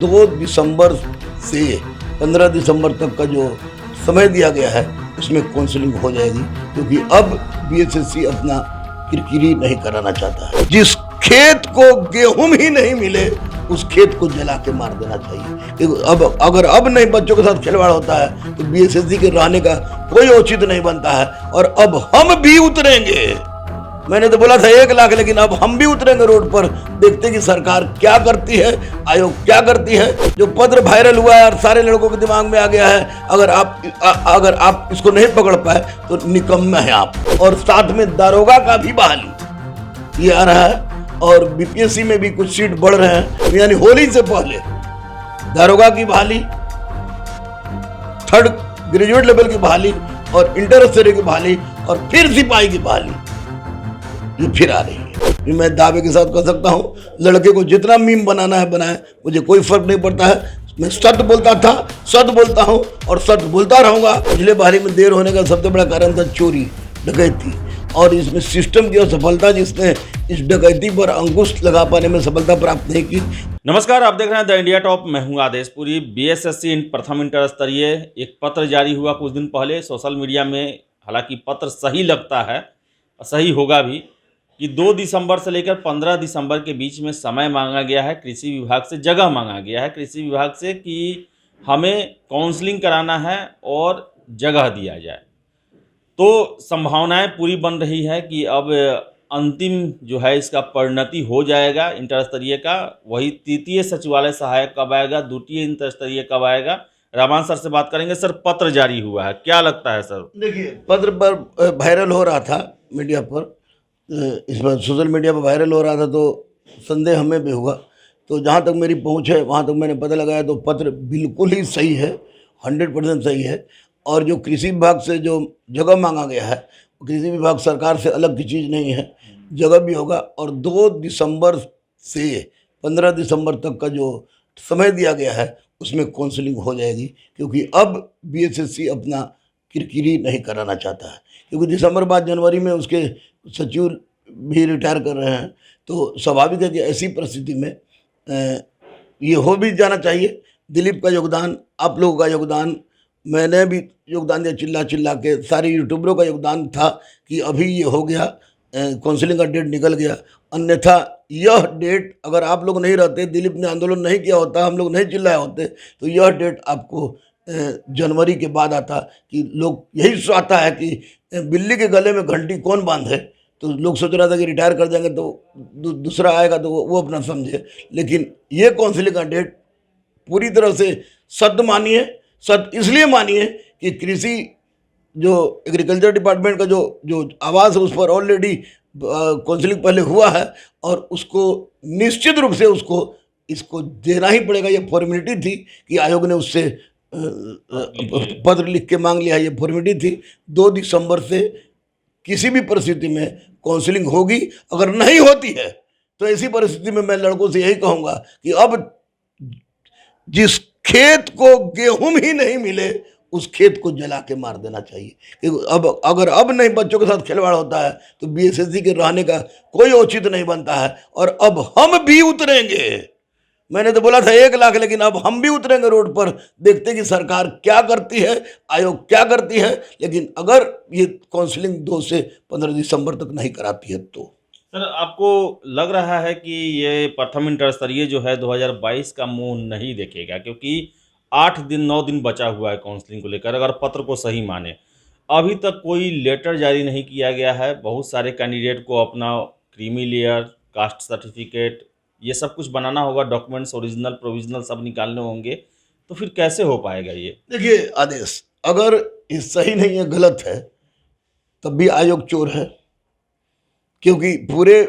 2 दिसंबर से 15 दिसंबर तक का जो समय दिया गया है उसमें काउंसलिंग हो जाएगी, क्योंकि अब बीएसएससी अपना किरकिरी नहीं कराना चाहता है। जिस खेत को गेहूं ही नहीं मिले उस खेत को जला के मार देना चाहिए। क्योंकि अगर नहीं बच्चों के साथ खिलवाड़ होता है तो बीएसएससी के रहने का कोई औचित्य नहीं बनता है। और अब हम भी उतरेंगे, मैंने तो बोला था 1 लाख, लेकिन अब हम भी उतरेंगे रोड पर। देखते हैं कि सरकार क्या करती है, आयोग क्या करती है। जो पत्र वायरल हुआ है और सारे लड़कों के दिमाग में आ गया है, अगर आप इसको नहीं पकड़ पाए तो निकम्मे हैं आप। और साथ में दारोगा का भी बहाली ये आ रहा है, और बीपीएससी में भी कुछ सीट बढ़ रहे हैं, यानी होली से पहले दारोगा की बहाली, 3rd ग्रेजुएट लेवल की बहाली, और इंटर स्टडी की बहाली, और फिर सिपाही की बहाली ये फिर आ रही है। मैं दावे के साथ कह सकता हूँ, लड़के को जितना मीम बनाना है बनाए, मुझे कोई फर्क नहीं पड़ता है। मैं सत्य बोलता था, सत्य बोलता हूँ और सत्य बोलता रहूंगा। पिछले बारी में देर होने का सबसे बड़ा कारण था चोरी डकैती, और इसमें सिस्टम की असफलता, जिसने इस डकैती पर अंकुश लगा पाने में सफलता प्राप्त नहीं की। नमस्कार, आप देख रहे हैं द इंडिया टॉप। मैं हूं आदेशपुरी। बीएसएससी प्रथम इंटर स्तरीय एक पत्र जारी हुआ कुछ दिन पहले सोशल मीडिया में। हालांकि पत्र सही लगता है, सही होगा भी, कि 2 दिसंबर से लेकर 15 दिसंबर के बीच में समय मांगा गया है। कृषि विभाग से जगह मांगा गया है, कृषि विभाग से, कि हमें काउंसलिंग कराना है और जगह दिया जाए। तो संभावनाएं पूरी बन रही है कि अब अंतिम जो है इसका परिणति हो जाएगा इंटर स्तरीय का। वही तृतीय सचिवालय सहायक कब आएगा, द्वितीय इंटर स्तरीय कब आएगा, रामान सर से बात करेंगे। सर, पत्र जारी हुआ है, क्या लगता है सर? देखिए, पत्र पर वायरल हो रहा था मीडिया पर, इस बार सोशल मीडिया पर वायरल हो रहा था, तो संदेह हमें भी हुआ। तो जहाँ तक मेरी पहुँच है वहाँ तक मैंने पता लगाया, तो पत्र बिल्कुल ही सही है, 100% सही है। और जो कृषि विभाग से जो जगह मांगा गया है, कृषि विभाग सरकार से अलग की चीज़ नहीं है, जगह भी होगा। और 2 दिसंबर से 15 दिसंबर तक का जो समय दिया गया है उसमें काउंसलिंग हो जाएगी, क्योंकि अब बीएसएससी अपना किरकिरी नहीं कराना चाहता है। क्योंकि दिसंबर बाद जनवरी में उसके सचिव भी रिटायर कर रहे हैं, तो स्वाभाविक है कि ऐसी परिस्थिति में ये हो भी जाना चाहिए। दिलीप का योगदान, आप लोगों का योगदान, मैंने भी योगदान दिया, चिल्ला चिल्ला के सारे यूट्यूबरों का योगदान था कि अभी ये हो गया, काउंसलिंग का डेट निकल गया। अन्यथा यह डेट अगर आप लोग नहीं रहते, दिलीप ने आंदोलन नहीं किया होता, हम लोग नहीं चिल्लाए होते, तो यह डेट आपको जनवरी के बाद आता। कि लोग यही चाहता है कि बिल्ली के गले में घंटी कौन बांधे, तो लोग सोच रहा था कि रिटायर कर जाएंगे तो दूसरा आएगा तो वो अपना समझे। लेकिन ये काउंसलिंग का डेट पूरी तरह से सत्य मानिए, सत्य इसलिए मानिए कि कृषि जो एग्रीकल्चर डिपार्टमेंट का जो आवाज़ है उस पर ऑलरेडी काउंसलिंग पहले हुआ है, और उसको निश्चित रूप से इसको देना ही पड़ेगा। ये फॉर्मेलिटी थी कि आयोग ने उससे पत्र लिख के मांग लिया, ये फॉर्मेलिटी थी। 2 दिसंबर से किसी भी परिस्थिति में काउंसलिंग होगी। अगर नहीं होती है तो ऐसी परिस्थिति में मैं लड़कों से यही कहूँगा कि अब जिस खेत को गेहूं ही नहीं मिले उस खेत को जला के मार देना चाहिए। क्योंकि अगर नहीं बच्चों के साथ खिलवाड़ होता है तो बीएसएससी के रहने का कोई औचित्य नहीं बनता है। और अब हम भी उतरेंगे, मैंने तो बोला था 1 लाख, लेकिन अब हम भी उतरेंगे रोड पर। देखते हैं कि सरकार क्या करती है, आयोग क्या करती है। लेकिन अगर ये काउंसलिंग 2 से 15 दिसंबर तक नहीं कराती है तो। सर, आपको लग रहा है कि ये प्रथम इंटर स्तरीय जो है 2022 का मुंह नहीं देखेगा? क्योंकि 8 दिन 9 दिन बचा हुआ है काउंसलिंग को लेकर, अगर पत्र को सही माने। अभी तक कोई लेटर जारी नहीं किया गया है। बहुत सारे कैंडिडेट को अपना क्रीमी लेयर, कास्ट सर्टिफिकेट, ये सब कुछ बनाना होगा, डॉक्यूमेंट्स ओरिजिनल प्रोविजनल सब निकालने होंगे। तो फिर कैसे हो पाएगा ये? देखिए आदेश, अगर ये सही नहीं है, गलत है, तब भी आयोग चोर है। क्योंकि पूरे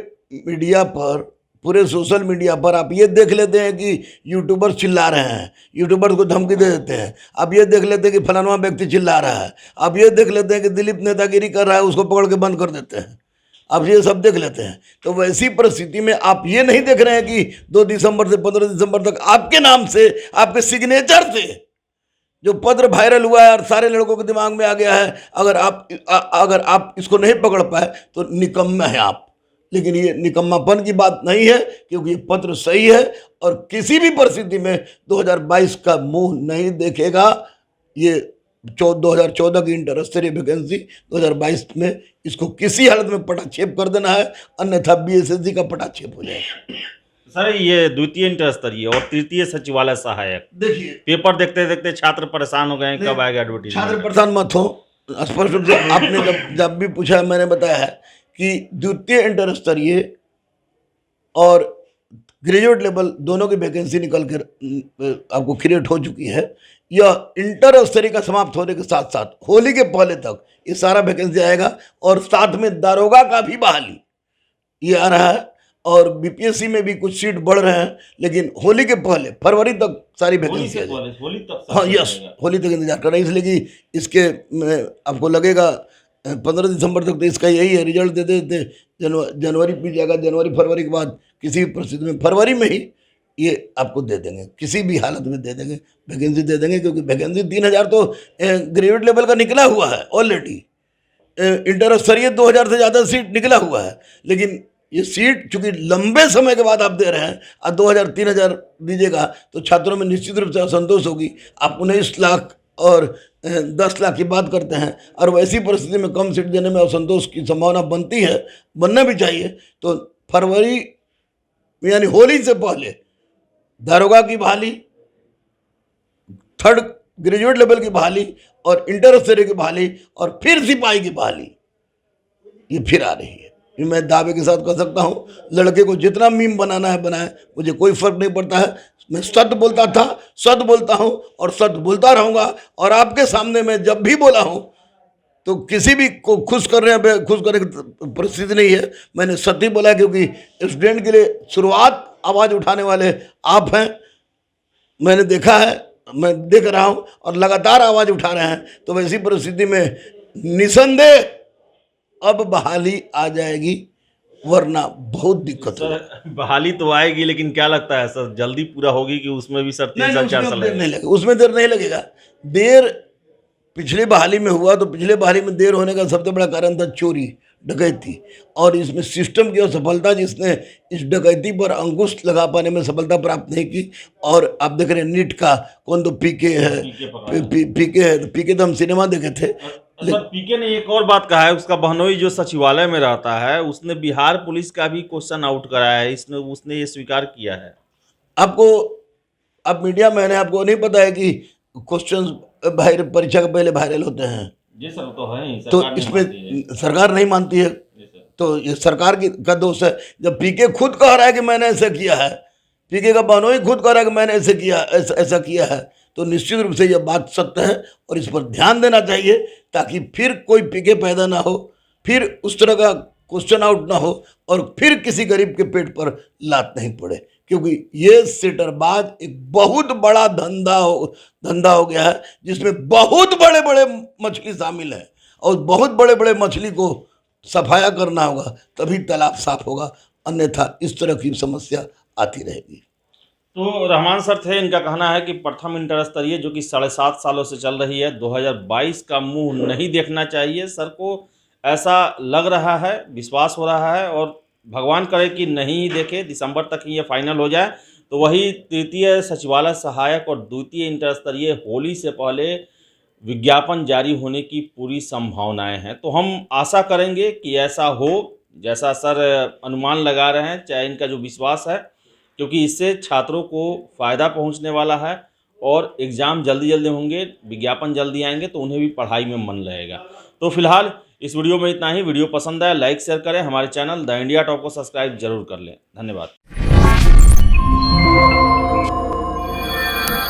मीडिया पर, पूरे सोशल मीडिया पर आप ये देख लेते हैं कि यूट्यूबर चिल्ला रहे हैं, यूट्यूबर को धमकी दे देते हैं। आप ये देख लेते हैं कि फलाना व्यक्ति चिल्ला रहा है। आप ये देख लेते हैं कि दिलीप नेतागिरी कर रहा है, उसको पकड़ के बंद कर देते हैं। आप ये सब देख लेते हैं। तो वैसी परिस्थिति में आप ये नहीं देख रहे हैं कि 2 दिसंबर से 15 दिसंबर तक आपके नाम से, आपके सिग्नेचर से जो पत्र वायरल हुआ है और सारे लड़कों के दिमाग में आ गया है, अगर आप इसको नहीं पकड़ पाए तो निकम्मे हैं आप। लेकिन ये निकम्मापन की बात नहीं है, क्योंकि ये पत्र सही है और किसी भी परिस्थिति में 2022 का मुंह नहीं देखेगा। ये 2014 की इंटर स्तरीय वैकेंसी 2022 में इसको किसी हालत में पटाक्षेप कर देना है, अन्यथा बीएसएससी का पटाक्षेप हो जाएगा। सर ये द्वितीय इंटर स्तरीय और तृतीय सचिवालय सहायक, देखिए पेपर देखते देखते छात्र परेशान हो गए हैं, कब आएगा एडवर्टीजमेंट? छात्र परेशान मत हो, स्पष्ट रूप से आपने जब भी पूछा मैंने बताया है कि द्वितीय इंटर स्तरीय और ग्रेजुएट लेवल दोनों की वैकेंसी निकल कर आपको क्रिएट हो चुकी है। यह इंटर स्तरीय का समाप्त होने के साथ साथ होली के पहले तक ये सारा वैकेंसी आएगा और साथ में दारोगा का भी बहाली ये आ रहा है और बीपीएससी में भी कुछ सीट बढ़ रहे हैं, लेकिन होली के पहले फरवरी तक सारी वैकेंसी आ जाएगी। होली तक हाँ यस, होली तक इंतजार कर रहे हैं, इसलिए कि इसके आपको लगेगा 15 दिसंबर तक तो इसका यही है, रिजल्ट दे देते जनवरी बीत जाएगा, जनवरी फरवरी के बाद किसी भी परिस्थिति में फरवरी में ही ये आपको दे देंगे, किसी भी हालत में दे देंगे, वैकेंसी दे देंगे, क्योंकि वैकेंसी 3000 तो ग्रेजुएट लेवल का निकला हुआ है ऑलरेडी। इंटर स्तरीय 2000 से ज़्यादा सीट निकला हुआ है, लेकिन ये सीट चूंकि लंबे समय के बाद आप दे रहे हैं और 2000-3000 दीजिएगा तो छात्रों में निश्चित रूप से असंतोष होगी। आप 19 लाख और 10 लाख की बात करते हैं और वैसी परिस्थिति में कम सीट देने में असंतोष की संभावना बनती है, बनना भी चाहिए। तो फरवरी यानी होली से पहले दारोगा की बहाली, थर्ड ग्रेजुएट लेवल की बहाली और इंटर स्तरीय की बहाली और फिर सिपाही की बहाली ये फिर आ रही है। मैं दावे के साथ कह सकता हूँ, लड़के को जितना मीम बनाना है बनाए, मुझे कोई फर्क नहीं पड़ता है। मैं सत्य बोलता था, सत्य बोलता हूँ और सत्य बोलता रहूँगा। और आपके सामने मैं जब भी बोला हूँ तो किसी भी को खुश करने की परिस्थिति नहीं है, मैंने सत्य बोला, क्योंकि स्टूडेंट के लिए शुरुआत आवाज़ उठाने वाले आप हैं। मैंने देखा है, मैं देख रहा हूँ और लगातार आवाज़ उठा रहे हैं। तो वैसी परिस्थिति में निसंदेह अब बहाली आ जाएगी, वरना बहुत दिक्कत है। बहाली तो आएगी, लेकिन क्या लगता है सर जल्दी पूरा होगी कि उसमें भी सर 3 साल 4 साल नहीं लगेगा? उसमें देर नहीं लगेगा। देर पिछले बहाली में हुआ तो पिछले बहाली में देर होने का सबसे बड़ा कारण था चोरी डकैती, और इसमें सिस्टम की असफलता जिसने इस डकैती पर अंकुश लगा पाने में सफलता प्राप्त नहीं की। और आप देख रहे हैं नीट का कौन तो पीके है, पीके है, तो पीके तो हम सिनेमा देखे थे। सर पीके ने एक और बात कहा है, उसका बहनोई जो सचिवालय में रहता है उसने बिहार पुलिस का भी क्वेश्चन आउट कराया है, उसने ये स्वीकार किया है। आप मीडिया मैन है, आपको नहीं पता है कि क्वेश्चन परीक्षा के पहले वायरल होते हैं? जी सर, तो है, तो इसमें सरकार नहीं मानती है, तो ये सरकार का दोष है। जब पीके खुद कह रहा है कि मैंने ऐसा किया है, पीके का बहनोई खुद कह रहा है कि मैंने ऐसा किया है, तो निश्चित रूप से यह बात सत्य है और इस पर ध्यान देना चाहिए, ताकि फिर कोई पीके पैदा ना हो, फिर उस तरह का क्वेश्चन आउट ना हो और फिर किसी गरीब के पेट पर लात नहीं पड़े। क्योंकि ये सेटरबाज एक बहुत बड़ा धंधा हो गया है, जिसमें बहुत बड़े बड़े मछली शामिल है और बहुत बड़े बड़े मछली को सफाया करना होगा, तभी तालाब साफ होगा, अन्यथा इस तरह की समस्या आती रहेगी। तो रहमान सर थे, इनका कहना है कि प्रथम इंटर स्तरीय जो कि 7.5 सालों से चल रही है, 2022 का मुंह नहीं देखना चाहिए। सर को ऐसा लग रहा है, विश्वास हो रहा है और भगवान करे कि नहीं देखे, दिसंबर तक ही ये फाइनल हो जाए। तो वही तृतीय सचिवालय सहायक और द्वितीय इंटर स्तरीय होली से पहले विज्ञापन जारी होने की पूरी संभावनाएं हैं। तो हम आशा करेंगे कि ऐसा हो, जैसा सर अनुमान लगा रहे हैं, चाहे इनका जो विश्वास है, क्योंकि इससे छात्रों को फ़ायदा पहुंचने वाला है और एग्ज़ाम जल्दी होंगे, विज्ञापन जल्दी आएंगे, तो उन्हें भी पढ़ाई में मन रहेगा। तो फिलहाल इस वीडियो में इतना ही। वीडियो पसंद आया लाइक शेयर करें, हमारे चैनल द इंडिया टॉप को सब्सक्राइब जरूर कर लें। धन्यवाद।